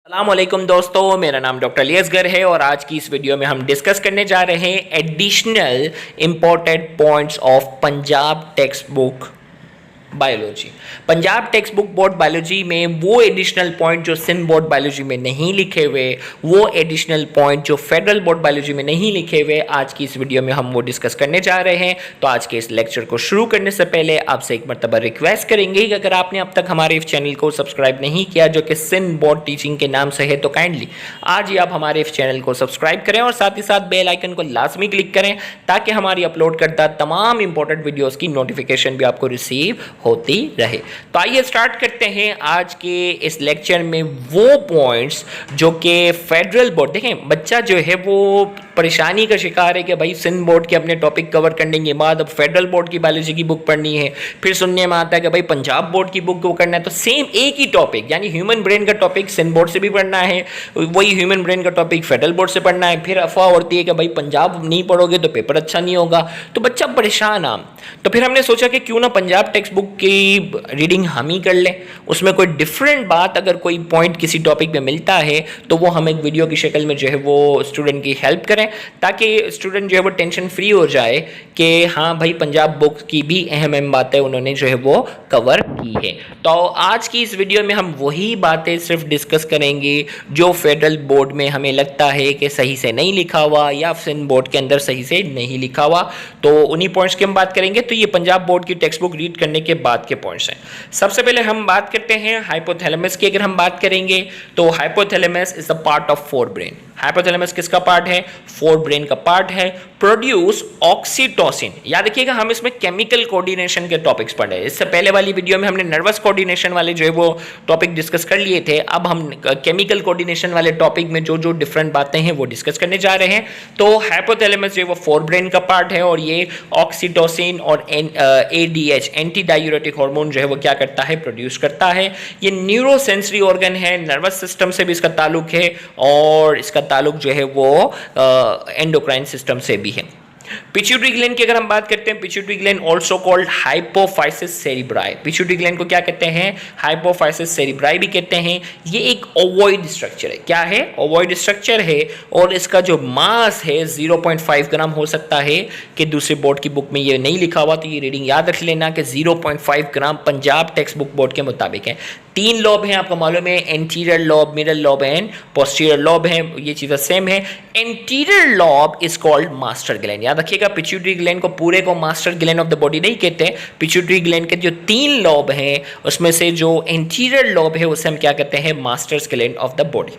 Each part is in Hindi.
अस्सलामुअलैकुम दोस्तों, मेरा नाम डॉक्टर अलियसगर है और आज की इस वीडियो में हम डिस्कस करने जा रहे हैं additional important points of Punjab text book biology. Punjab text book board biology में वो एडिशनल पॉइंट जो सिंध बोर्ड बायोलॉजी में नहीं लिखे हुए, वो एडिशनल पॉइंट जो फेडरल बोर्ड बायोलॉजी में नहीं लिखे हुए, आज की इस वीडियो में हम वो डिस्कस करने जा रहे हैं। तो आज के इस लेक्चर को शुरू करने से पहले आपसे एक मरतबा रिक्वेस्ट करेंगे कि अगर आपने अब तक हमारे इस चैनल को सब्सक्राइब नहीं किया जो कि सिंध बोर्ड टीचिंग के नाम से है, तो काइंडली आज ही आप हमारे इस चैनल को सब्सक्राइब करें और साथ ही साथ बेल आइकन को लाजमी क्लिक करें ताकि हमारी अपलोड करता तमाम इंपॉर्टेंट वीडियोज़ की नोटिफिकेशन भी आपको रिसीव होती रहे। तो आइए स्टार्ट करते हैं आज के इस लेक्चर में वो पॉइंट्स जो कि फेडरल बोर्ड, देखें बच्चा जो है वो परेशानी का शिकार है कि भाई सिंध बोर्ड के अपने टॉपिक कवर करने के बाद अब फेडरल बोर्ड की बायोलॉजी की बुक पढ़नी है, फिर सुनने में आता है कि भाई पंजाब बोर्ड की बुक को करना है। तो सेम एक ही टॉपिक यानी ह्यूमन ब्रेन का टॉपिक सिंध बोर्ड से भी पढ़ना है, वही ह्यूमन ब्रेन का टॉपिक फेडरल बोर्ड से पढ़ना है, फिर अफवाह उड़ती है कि भाई पंजाब नहीं पढ़ोगे तो पेपर अच्छा नहीं होगा, तो बच्चा परेशान आम। तो फिर हमने सोचा कि क्यों ना पंजाब टेक्स्ट बुक की रीडिंग हम ही कर लें, उसमें कोई डिफरेंट बात अगर कोई पॉइंट किसी टॉपिक में मिलता है तो वो हम एक वीडियो की शक्ल में जो है वो स्टूडेंट की हेल्प करें ताकि स्टूडेंट जो है वो टेंशन फ्री हो जाए कि हाँ भाई पंजाब बुक की भी अहम बातें उन्होंने जो है वो कवर की है। तो आज की इस वीडियो में हम वही बातें सिर्फ डिस्कस करेंगे जो फेडरल बोर्ड में हमें लगता है कि सही से नहीं लिखा हुआ या सिंध बोर्ड के अंदर सही से नहीं लिखा हुआ, तो उन्हीं पॉइंट्स की हम बात करेंगे। तो ये पंजाब बोर्ड की टेक्स्ट बुक रीड करने के बाद के पॉइंट्स हैं। सबसे पहले हम बात करते हैं हाइपोथैलेमस की। अगर हम बात करेंगे तो hypothalamus is a part of fore brain. Hypothalamus किसका पार्ट है? फोर ब्रेन का पार्ट है। Produce oxytocin. याद रखिएगा हम इसमें केमिकल कोऑर्डिनेशन के टॉपिक्स पढ़े। इससे पहले वाली वीडियो में हमने नर्वस कोऑर्डिनेशन वाले जो है वो टॉपिक डिस्कस कर लिए थे। अब हम केमिकल कोऑर्डिनेशन वाले टॉपिक में जो जो डिफरेंट बातें हैं वो डिस्कस करने जा रहे हैं। तो हाइपोथैलेमस जो है वो फोर ब्रेन का पार्ट है और ये ऑक्सीटोसिन और एडीएच एंटी डायूरेटिक हार्मोन जो है वो क्या करता है? प्रोड्यूस करता है। ये न्यूरोसेंसरी ऑर्गन है, नर्वस सिस्टम से भी इसका ताल्लुक है और इसका ताल्लुक जो है वो एंडोक्राइन सिस्टम से भी है। पिट्यूटरी ग्लैंड की अगर हम बात करते हैं, pituitary gland also called hypophysis cerebri. Pituitary gland को क्या कहते हैं? हाइपोफाइसिस सेरिब्राई भी कहते हैं। ये एक ओवॉइड स्ट्रक्चर है। क्या है? ओवॉइड स्ट्रक्चर है और इसका जो मास है 0.5 ग्राम हो सकता है कि दूसरे बोर्ड की बुक में ये नहीं लिखा हुआ, तो ये रीडिंग याद रख लेना कि 0.5 ग्राम पंजाब टेक्स्ट बुक बोर्ड के मुताबिक है। 3 लॉब हैं, आपको मालूम है, anterior lobe, middle lobe and posterior lobe है, ये चीज़ें सेम है। Anterior lobe is called master gland. याद रखिएगा पिट्यूटरी ग्लैंड को पूरे को master gland of the body नहीं कहते। पिट्यूटरी ग्लैंड के जो 3 लॉब हैं उसमें से जो एंटीरियर लॉब है उसे हम क्या कहते हैं? Masters gland of the body.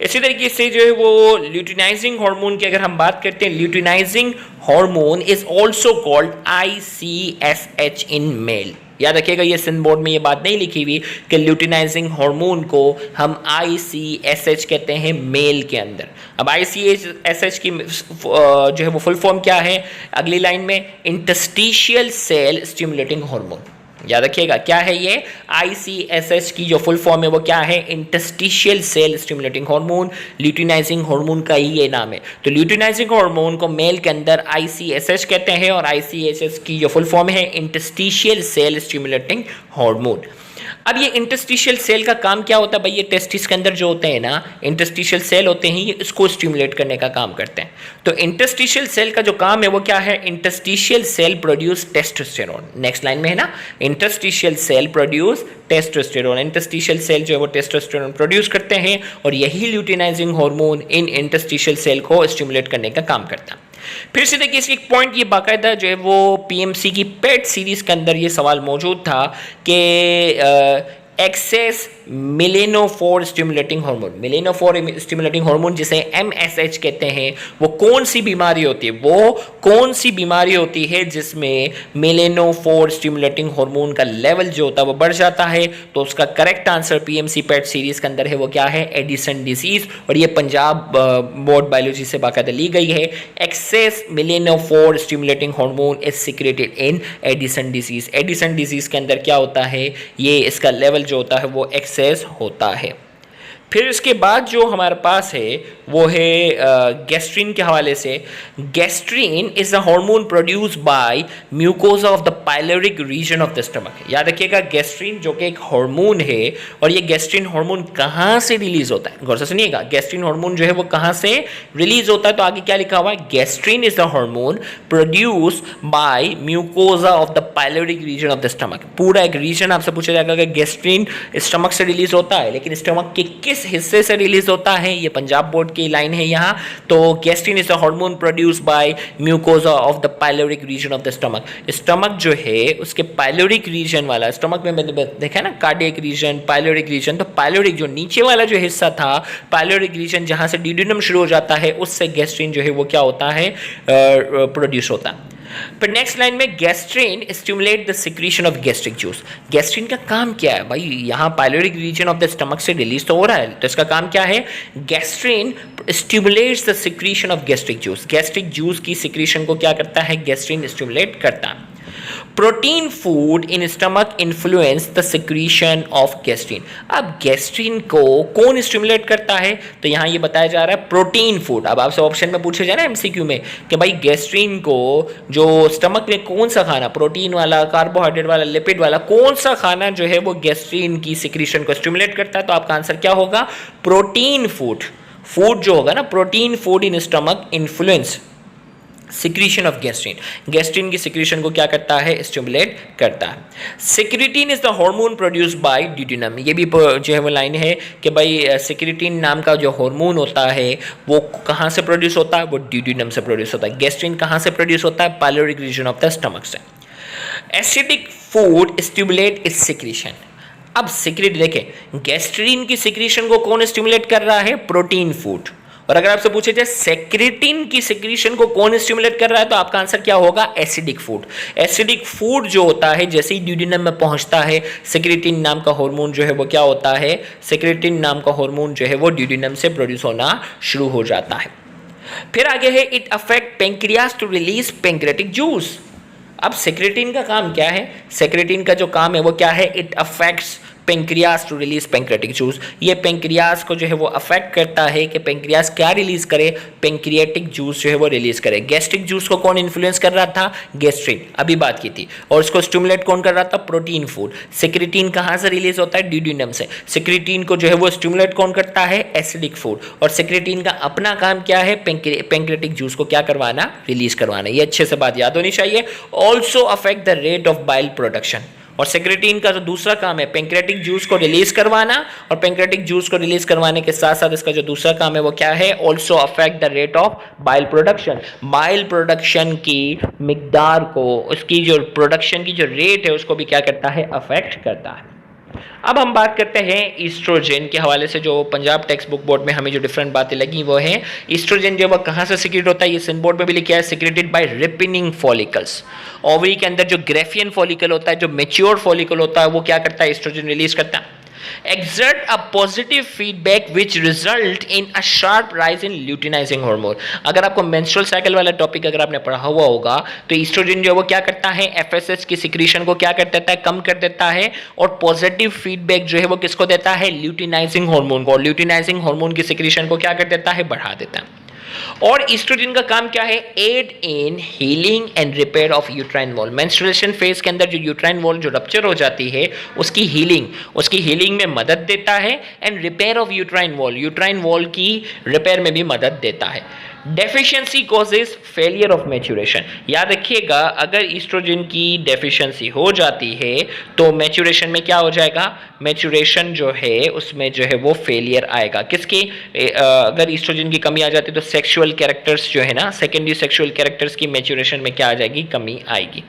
इसी तरीके से जो है वो ल्यूटिनाइजिंग हार्मोन की अगर हम बात करते हैं, luteinising hormone is also called ICSH in male. याद रखिएगा ये सिंध बोर्ड में ये बात नहीं लिखी हुई कि ल्यूटिनाइजिंग हार्मोन को हम ICSH कहते हैं मेल के अंदर। अब ICSH की जो है वो फुल फॉर्म क्या है? अगली लाइन में इंटरस्टिशियल सेल स्टिमुलेटिंग हार्मोन। याद रखिएगा क्या है ये? ICSH की जो फुल फॉर्म है वो क्या है? Interstitial cell stimulating hormone. Luteinising hormone का ही ये नाम है। तो ल्यूटिनाइजिंग हार्मोन को मेल के अंदर ICSH कहते हैं और ICSH की जो फुल फॉर्म है इंटरस्टिशियल सेल स्टिमुलेटिंग हार्मोन। अब ये इंटरस्टिशियल सेल का काम क्या होता है भाई? ये टेस्टिस के अंदर जो होते हैं ना, इंटरस्टिशियल सेल होते हैं, ये इसको स्टिमुलेट करने का काम करते हैं। तो इंटरस्टिशियल सेल का जो काम है वो क्या है? Interstitial cell produce testosterone. Next line में है ना, interstitial cell produce testosterone. Interstitial cell जो है वो टेस्टोस्टेरोन प्रोड्यूस करते हैं और यही ल्यूटिनाइजिंग हार्मोन इन इंटरस्टिशियल सेल को स्टिमुलेट करने का काम करता है। फिर से देखिए इसकी एक पॉइंट, ये बाकायदा जो है वो PMC की पेट सीरीज के अंदर ये सवाल मौजूद था कि excess melanophore stimulating hormone, melanophore stimulating hormone जिसे MSH कहते हैं, वो कौन सी बीमारी होती है? वो कौन सी बीमारी होती है जिसमें मिलेनोफोर स्टिमुलेटिंग हार्मोन का लेवल जो होता है वो बढ़ जाता है? तो उसका करेक्ट आंसर PMC पेट सीरीज के अंदर है वो क्या है? Addison disease. और ये पंजाब बोर्ड बायोलॉजी से बाकायदा ली गई है। Excess melanophore stimulating hormone is secreted in Addison disease. Addison disease के अंदर क्या होता है? ये इसका लेवल जो होता है वो एक्सेस होता है। फिर इसके बाद जो हमारे पास है वो है गैस्ट्रिन के हवाले से। Gastrin is the hormone produce by mucosa of the pyloric region of the stomach. याद रखिएगा गैस्ट्रिन जो कि एक हार्मोन है, और ये गैस्ट्रिन हार्मोन कहाँ से रिलीज होता है, गौर से सुनिएगा, गैस्ट्रिन हार्मोन जो है वो कहाँ से रिलीज होता है। तो आगे क्या लिखा हुआ है, gastrin is the hormone produce by mucosa of the pyloric region of the stomach. पूरा एक रीजन आपसे पूछा जाएगा कि गैस्ट्रिन स्टमक से रिलीज होता है, लेकिन स्टमक के किस हिस्से से रिलीज होता है, ये पंजाब बोर्ड की लाइन है यहाँ। तो gastrin is the hormone produce by mucosa of the pyloric region of the stomach. Stomach जो है उसके पाइलोरिक रीजन वाला, स्टमक में मैंने देखा ना कार्डियक रीजन, पाइलोरिक रीजन, तो पाइलोरिक जो नीचे वाला जो हिस्सा था, पाइलोरिक रीजन जहां से ड्यूडेनम शुरू हो जाता है, उससे गैस्ट्रिन जो है वो क्या होता है, प्रोड्यूस होता है। पर नेक्स्ट लाइन में gastrin stimulate the secretion of gastric juice. Gastrin का काम क्या है भाई, यहाँ pyloric region of the stomach से रिलीज तो हो रहा है, तो इसका काम क्या है, gastrin stimulates the secretion of gastric juice. Gastric juice की सिक्रीशन को क्या करता है, गैस्ट्रिन स्टिमुलेट करता है। Protein food in stomach influence the secretion of gastrin. अब गैस्ट्रिन को कौन स्टिमुलेट करता है, तो यहाँ ये बताया जा रहा है प्रोटीन फूड। अब आपसे ऑप्शन में पूछे जाए ना एमसीक्यू में कि भाई गैस्ट्रिन को जो स्टमक में कौन सा खाना, प्रोटीन वाला, कार्बोहाइड्रेट वाला, लिपिड वाला, कौन सा खाना जो है वो गैस्ट्रिन की सिक्रीशन को स्टिमुलेट करता है, तो आपका आंसर क्या होगा, प्रोटीन फूड। फूड जो होगा ना, protein food in stomach influence secretion of gastrin. Gastrin की सिक्रीशन को क्या करता है, स्टिमुलेट करता है। Secretin is the hormone produced by duodenum. ये भी जो है वो लाइन है कि भाई सिक्रेटिन नाम का जो हार्मोन होता है वो कहाँ से प्रोड्यूस होता है, वो ड्यूडेनम से प्रोड्यूस होता है। गैस्ट्रिन कहाँ से प्रोड्यूस होता है, pyloric region of the stomach से। Acidic food stimulate its secretion. अब सिक्रेट देखें, गैस्ट्रिन की सिक्रीशन को कौन स्टिमुलेट कर रहा है, प्रोटीन फूड। और अगर आपसे पूछे जाए सेक्रेटिन की सिक्रीशन को कौन स्टिमुलेट कर रहा है, तो आपका आंसर क्या होगा, एसिडिक फूड। एसिडिक फूड जो होता है जैसे ही ड्यूडेनम में पहुंचता है, सेक्रेटिन नाम का हार्मोन जो है वो क्या होता है, सेक्रेटिन नाम का हार्मोन जो है वो ड्यूडेनम से प्रोड्यूस होना शुरू हो जाता है। फिर आगे है it affect pancreas to release pancreatic juice. अब सेक्रेटिन का काम क्या है, सेक्रेटिन का जो काम है वो क्या है, it affects pancreas to release pancreatic juice. ये पेंक्रियास को जो है वो अफेक्ट करता है कि पेंक्रियास क्या रिलीज करे, पेंक्रियाटिक जूस जो है वो रिलीज करे। गैस्ट्रिक जूस को कौन इन्फ्लुएंस कर रहा था, गैस्ट्रिन, अभी बात की थी। और इसको स्टिमुलेट कौन कर रहा था, प्रोटीन फूड। सेक्रेटिन कहाँ से रिलीज होता है, ड्यूडेनम से। सेक्रेटिन को जो है वो स्टिमुलेट कौन करता है, एसिडिक फूड। और सेक्रेटिन का अपना काम क्या है, पेंक्रियाटिक जूस को क्या करवाना, रिलीज करवाना। ये अच्छे से बात याद होनी चाहिए। Also affect the rate of bile production. और सेक्रेटिन का जो दूसरा काम है पेंक्रेटिक जूस को रिलीज करवाना, और पेंक्रेटिक जूस को रिलीज करवाने के साथ साथ इसका जो दूसरा काम है वो क्या है, also affect the rate of bile production. Bile production की मिकदार को, उसकी जो प्रोडक्शन की जो रेट है उसको भी क्या करता है, अफेक्ट करता है। अब हम बात करते हैं ईस्ट्रोजन के हवाले से। जो पंजाब टेक्स्ट बुक बोर्ड में हमें जो डिफरेंट बातें लगी वो है, ईस्ट्रोजन जो है कहाँ से सिक्रेट होता है, ये सिंध बोर्ड में भी लिखा है, सिक्रेटेड बाय रिपिनिंग फॉलिकल्स। ओवरी के अंदर जो ग्रेफियन फॉलिकल होता है, जो मेच्योर फॉलिकल होता है, वो क्या करता है, ईस्ट्रोजन रिलीज करता है। exert a positive feedback which result in a sharp rise in luteinizing hormone। अगर आपको menstrual cycle वाला टॉपिक अगर आपने पढ़ा हुआ होगा तो ईस्ट्रोजन जो है वो क्या करता है, एफएसएच की सिक्रीशन को क्या कर देता है, कम कर देता है। और पॉजिटिव फीडबैक जो है वो किसको देता है, ल्यूटिनाइजिंग हार्मोन को। और ल्यूटिनाइजिंग हार्मोन की सिक्रीशन को क्या कर देता है, बढ़ा देता है। और ईस्ट्रोजन का काम क्या है, aid in healing and repair of uterine wall. Menstruation phase के अंदर जो यूट्राइन वॉल जो रप्चर हो जाती है उसकी हीलिंग में मदद देता है। And repair of uterine wall की रिपेयर में भी मदद देता है। Deficiency causes failure of maturation. याद रखिएगा, अगर ईस्ट्रोजन की डेफिशिएंसी हो जाती है तो मैच्योरेशन में क्या हो जाएगा, मैच्योरेशन जो है उसमें जो है वो फेलियर आएगा। किसकी, अगर ईस्ट्रोजन की कमी आ जाती है तो सेक्सुअल कैरेक्टर्स जो है ना, सेकेंडरी सेक्सुअल कैरेक्टर्स की मैच्योरेशन में क्या आ जाएगी, कमी आएगी।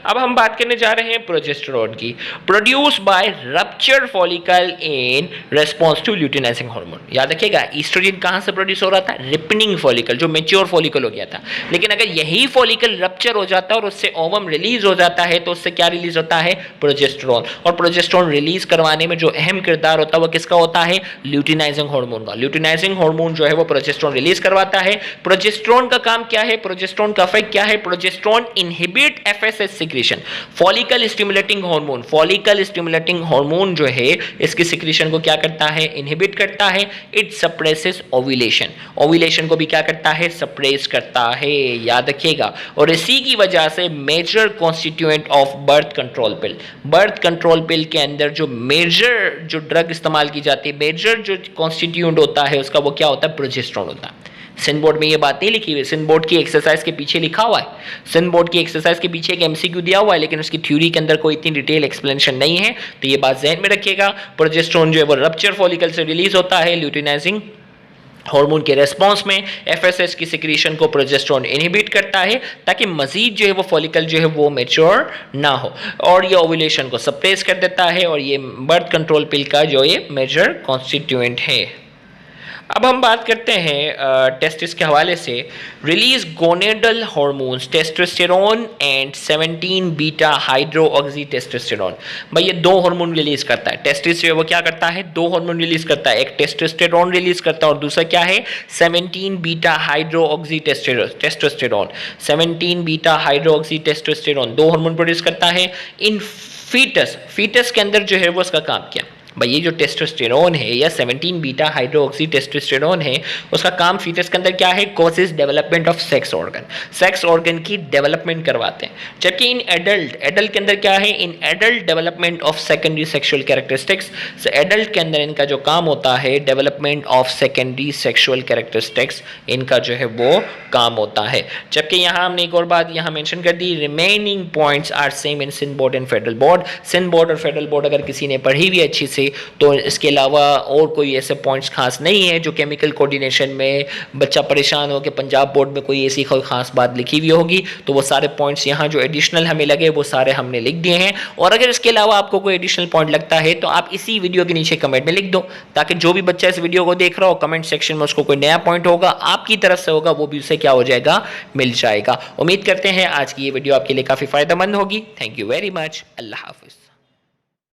अब हम बात करने जा रहे हैं प्रोजेस्टेरोन की। Produce by rupture follicle in response to luteinizing hormone. याद रखिएगा, ईस्ट्रोजन कहां से प्रोड्यूस हो रहा था, रिपनिंग फॉलिकल, जो मेच्योर फॉलिकल हो गया था। लेकिन अगर यही फॉलिकल रप्चर हो जाता है और उससे ओवम रिलीज हो जाता है तो उससे क्या रिलीज होता है, प्रोजेस्टेरोन। और प्रोजेस्टेरोन रिलीज करवाने में जो अहम किरदार होता है वो किसका होता है, ल्यूटिनाइजिंग हार्मोन का। ल्यूटिनाइजिंग हार्मोन जो है वो प्रोजेस्टेरोन रिलीज करवाता है। प्रोजेस्टेरोन का काम क्या है, प्रोजेस्टेरोन का इफेक्ट क्या है, progesterone inhibit FSH FSH secretion, follicle stimulating hormone, follicle stimulating hormone जो है इसकी सिक्रीशन को क्या करता है, इनहिबिट करता है। इट सप्रेसेस ओव्यूलेशन, ओव्यूलेशन को भी क्या करता है, सप्रेस करता है, याद रखिएगा। और इसी की वजह से major constituent of birth control pill, birth control pill के अंदर जो मेजर जो ड्रग इस्तेमाल की जाती है, मेजर जो कॉन्स्टिट्यूएंट होता है उसका वो क्या होता है, प्रोजेस्टेरोन होता है। सिंध बोर्ड में ये बात नहीं लिखी हुई, सिंध बोर्ड की एक्सरसाइज के पीछे लिखा हुआ है, सिंध बोर्ड की एक्सरसाइज के पीछे एक एमसीक्यू दिया हुआ है, लेकिन उसकी थ्योरी के अंदर कोई इतनी डिटेल एक्सप्लेनेशन नहीं है, तो ये बात ध्यान में रखिएगा। प्रोजेस्टेरोन जो है वो रप्चर फॉलिकल से रिलीज होता है ल्यूटिनाइजिंग हार्मोन के रेस्पॉन्स में, एफएसएच की सिक्रीशन को प्रोजेस्टेरोन इनहिबिट करता है ताकि मजीद जो है वो फॉलिकल जो है वो मैच्योर ना हो, और ये ओव्यूलेशन को सप्रेस कर देता है, और ये बर्थ कंट्रोल पिल का जो ये मेजर कॉन्स्टिट्यूएंट है। अब हम बात करते हैं टेस्टिस के हवाले से। Release gonadal hormones testosterone and 17 beta hydroxy testosterone. भाई ये दो हार्मोन रिलीज करता है, टेस्टिस जो है वो क्या करता है, दो हार्मोन रिलीज करता है, एक टेस्टोस्टेरोन रिलीज करता है और दूसरा क्या है, 17 beta hydroxy testosterone. 17 beta hydroxy testosterone दो हार्मोन प्रोड्यूस करता है इन फीटस, फीटस के अंदर जो है वो उसका काम क्या, भाई ये जो टेस्टोस्टेरोन है या 17 बीटा हाइड्रोक्सी टेस्टोस्टेरोन है उसका काम फीटस के अंदर क्या है, causes development of sex organ, sex organ की डेवलपमेंट करवाते हैं। जबकि इन एडल्ट, एडल्ट के अंदर क्या है, in adult development of secondary sexual characteristics, adult के अंदर इनका जो काम होता है development of secondary sexual characteristics, इनका जो है वो काम होता है। जबकि यहाँ हमने एक और बात यहाँ मेंशन कर दी, remaining points are same in Sindh board and federal board. Sindh board और फेडरल बोर्ड अगर किसी ने पढ़ी हुई अच्छी से, तो इसके अलावा और कोई ऐसे पॉइंट्स खास नहीं है जो केमिकल कोऑर्डिनेशन में बच्चा परेशान हो कि पंजाब बोर्ड में कोई ऐसी खास बात लिखी हुई होगी, तो वो सारे पॉइंट्स यहाँ जो एडिशनल हमें लगे वो सारे हमने लिख दिए हैं। और अगर इसके अलावा आपको कोई एडिशनल पॉइंट लगता है तो आप इसी वीडियो के नीचे कमेंट में लिख दो, ताकि जो भी बच्चा इस वीडियो को देख रहा हो कमेंट सेक्शन में उसको कोई नया पॉइंट होगा आपकी तरफ से होगा, वो भी उसे क्या हो जाएगा, मिल जाएगा। उम्मीद करते हैं आज की ये वीडियो आपके लिए काफ़ी फ़ायदेमंद होगी। Thank you very much. अल्लाह हाफिज़।